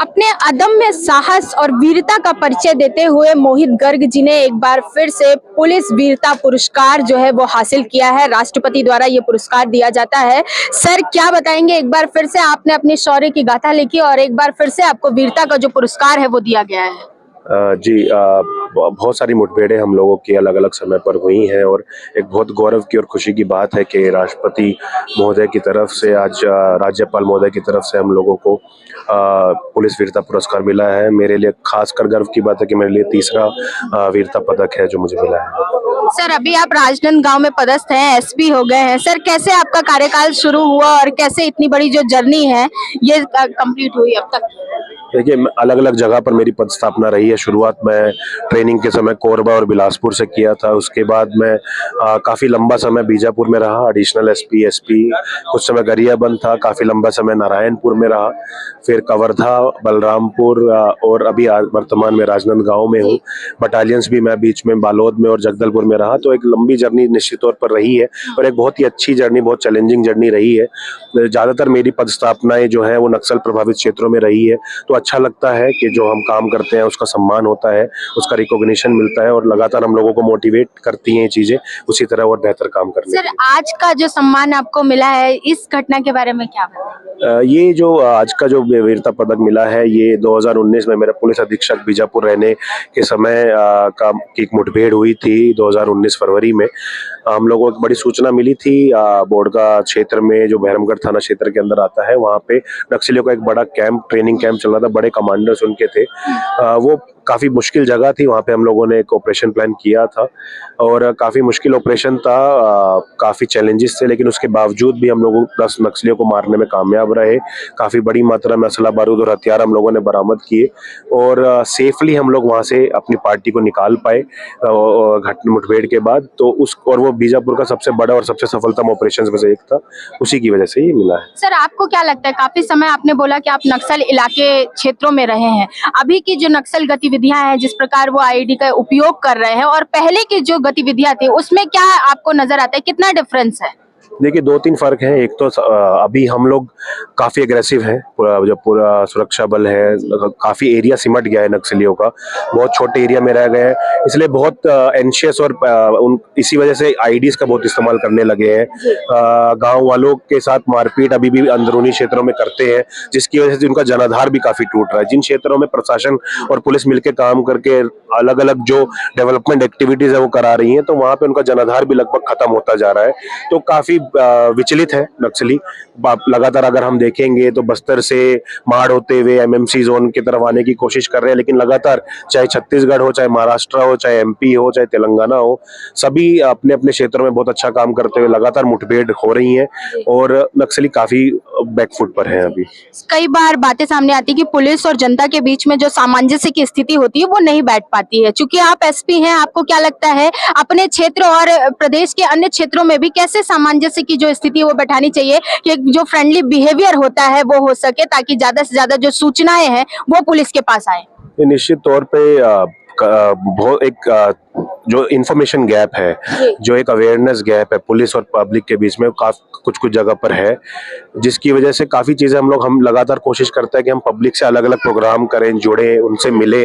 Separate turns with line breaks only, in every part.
अपने अदम्य साहस और वीरता का परिचय देते हुए मोहित गर्ग जी ने एक बार फिर से पुलिस वीरता पुरस्कार जो है वो हासिल किया है। राष्ट्रपति द्वारा ये पुरस्कार दिया जाता है। सर, क्या बताएंगे? एक बार फिर से आपने अपने शौर्य की गाथा लिखी और एक बार फिर से आपको वीरता का जो पुरस्कार है वो दिया गया है।
जी, बहुत सारी मुठभेड़ें हम लोगों की अलग अलग समय पर हुई हैं और एक बहुत गौरव की और खुशी की बात है कि राष्ट्रपति महोदय की तरफ से आज राज्यपाल महोदय की तरफ से हम लोगों को पुलिस वीरता पुरस्कार मिला है। मेरे लिए खासकर गर्व की बात है कि मेरे लिए तीसरा वीरता पदक है जो मुझे मिला है।
सर, अभी आप राजनांदगांव में पदस्थ हैं, एसपी हो गए हैं। सर, कैसे आपका कार्यकाल शुरू हुआ और कैसे इतनी बड़ी जो जर्नी है ये कंप्लीट हुई अब तक?
देखिए, अलग अलग जगह पर मेरी पदस्थापना रही है। शुरुआत मैं ट्रेनिंग के समय कोरबा और बिलासपुर से किया था। उसके बाद मैं काफ़ी लंबा समय बीजापुर में रहा, एडिशनल एसपी। कुछ समय गरियाबंद था, काफ़ी लंबा समय नारायणपुर में रहा, फिर कवर्धा, बलरामपुर और अभी वर्तमान में राजनांदगांव में हूँ। बटालियंस भी मैं बीच में बालोद में और जगदलपुर में रहा। तो एक लंबी जर्नी निश्चित तौर पर रही है और एक बहुत ही अच्छी जर्नी, बहुत चैलेंजिंग जर्नी रही है। ज़्यादातर मेरी पदस्थापनाएं जो है वो नक्सल प्रभावित क्षेत्रों में रही है। तो अच्छा लगता है कि जो हम काम करते हैं उसका सम्मान होता है, उसका रिकॉग्निशन मिलता है और लगातार हम लोगों को मोटिवेट करती हैं ये चीजें उसी तरह और बेहतर काम करने।
सर, आज का जो सम्मान आपको मिला है इस घटना के बारे में क्या बताएं?
ये जो आज का जो वीरता पदक मिला है ये 2019 में मेरा पुलिस अधीक्षक बीजापुर रहने के समय का एक मुठभेड़ हुई थी। 2019 फरवरी में हम लोगों को एक बड़ी सूचना मिली थी। बोडगा क्षेत्र में जो बहरमगढ़ थाना क्षेत्र के अंदर आता है वहाँ पे नक्सलियों का एक बड़ा कैंप, ट्रेनिंग कैंप चल रहा था। बड़े कमांडर्स उनके थे। वो काफ़ी मुश्किल जगह थी। वहाँ पे हम लोगों ने एक ऑपरेशन प्लान किया था और काफ़ी मुश्किल ऑपरेशन था, काफ़ी चैलेंजेस थे, लेकिन उसके बावजूद भी हम लोग 10 नक्सलियों को मारने में कामयाब रहे। काफ़ी बड़ी मात्रा में असला बारूद और हथियार हम लोगों ने बरामद किए और सेफली हम लोग वहाँ से अपनी पार्टी को निकाल पाए घटना मुठभेड़ के बाद। तो और वो बीजापुर का सबसे बड़ा और सबसे सफलतम ऑपरेशन में से एक था, उसी की वजह से ये मिला है।
सर, आपको क्या लगता है, काफी समय आपने बोला कि आप नक्सल इलाके क्षेत्रों में रहे हैं, अभी की जो नक्सल गतिविधियां हैं, जिस प्रकार वो आईडी का उपयोग कर रहे हैं और पहले की जो गतिविधियां थी उसमें क्या आपको नजर आता है, कितना डिफरेंस है?
देखिए, 2-3 फर्क है। एक तो अभी हम लोग काफी एग्रेसिव हैं, पूरा सुरक्षा बल है, काफी एरिया सिमट गया है नक्सलियों का, बहुत छोटे एरिया में रह गए हैं, इसलिए बहुत एंशियस और इसी वजह से आईडीज का बहुत इस्तेमाल करने लगे हैं। गांव वालों के साथ मारपीट अभी भी अंदरूनी क्षेत्रों में करते हैं, जिसकी वजह से उनका जनाधार भी काफी टूट रहा है। जिन क्षेत्रों में प्रशासन और पुलिस मिलकर काम करके अलग अलग जो डेवलपमेंट एक्टिविटीज है वो करा रही हैं, तो वहां पे उनका जनाधार भी लगभग खत्म होता जा रहा है। तो काफी विचलित है नक्सली। लगातार अगर हम देखेंगे तो बस्तर से माड़ होते हुए एमएमसी जोन की तरफ आने की कोशिश कर रहे हैं, लेकिन लगातार चाहे छत्तीसगढ़ हो, चाहे महाराष्ट्र हो, चाहे एमपी हो, चाहे तेलंगाना हो, सभी अपने अपने क्षेत्रों में बहुत अच्छा काम करते हुए लगातार मुठभेड़ हो रही हैं और नक्सली काफी बैकफुट पर है। अभी
कई बार बातें सामने आती है कि पुलिस और जनता के बीच में जो सामंजस्य की स्थिति होती है वो नहीं बैठ पाती है। चूंकि आप एसपी हैं, आपको क्या लगता है अपने क्षेत्र और प्रदेश के अन्य क्षेत्रों में भी कैसे सामंजस्य की जो स्थिति है वो बैठानी चाहिए कि जो फ्रेंडली बिहेवियर होता है वो हो सके, ताकि ज्यादा से ज्यादा जो सूचनाएं हैं वो पुलिस के पास आए?
निश्चित तौर पे बहुत एक जो इंफॉर्मेशन गैप है, जो एक अवेयरनेस गैप है पुलिस और पब्लिक के बीच में, कुछ कुछ जगह पर है, जिसकी वजह से काफ़ी चीज़ें हम लगातार कोशिश करते हैं कि हम पब्लिक से अलग अलग प्रोग्राम करें, जुड़ें, उनसे मिले,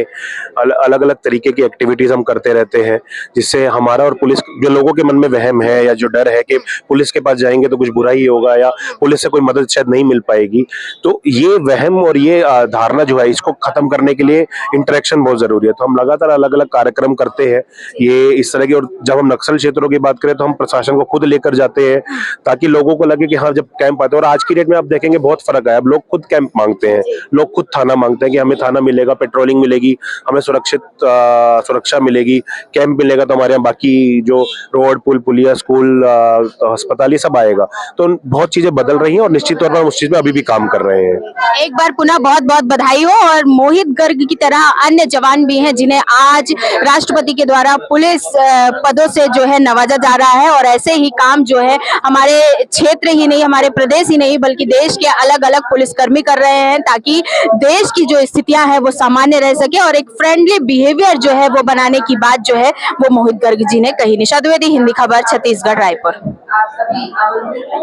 अलग अलग तरीके की एक्टिविटीज़ हम करते रहते हैं, जिससे हमारा और पुलिस, जो लोगों के मन में वहम है या जो डर है कि पुलिस के पास जाएंगे तो कुछ बुरा ही होगा या पुलिस से कोई मदद शायद नहीं मिल पाएगी, तो ये वहम और ये धारणा जो है इसको खत्म करने के लिए इंटरेक्शन बहुत ज़रूरी है। तो हम लगातार अलग अलग कार्यक्रम करते हैं ये इस तरह की। और जब हम नक्सल क्षेत्रों की बात करें तो हम प्रशासन को खुद लेकर जाते हैं ताकि लोगों को लगे कि हाँ, जब कैंप आते हैं, और आज की डेट में आप देखेंगे बहुत फर्क है, अब लोग खुद कैंप मांगते हैं, लोग खुद थाना मांगते हैं कि हमें थाना मिलेगा, पेट्रोलिंग मिलेगी, हमें सुरक्षा मिलेगी, कैंप मिलेगा तो हमारे यहाँ बाकी जो रोड, पुल, पुलिया, स्कूल, अस्पताल, ये सब आएगा। तो बहुत चीजें बदल रही हैं और निश्चित तौर पर हम उस चीज में अभी भी काम कर रहे हैं।
एक बार पुनः बहुत बहुत बधाई हो। और मोहित गर्ग की तरह अन्य जवान भी हैं जिन्हें आज राष्ट्रपति के द्वारा पुलिस पदों से जो है नवाजा जा रहा है, और ऐसे ही काम जो है हमारे क्षेत्र ही नहीं, हमारे प्रदेश ही नहीं, बल्कि देश के अलग अलग पुलिसकर्मी कर रहे हैं, ताकि देश की जो स्थितियां हैं वो सामान्य रह सके और एक फ्रेंडली बिहेवियर जो है वो बनाने की बात जो है वो मोहित गर्ग जी ने कही। निशा द्विवेदी, हिंदी खबर, छत्तीसगढ़, रायपुर।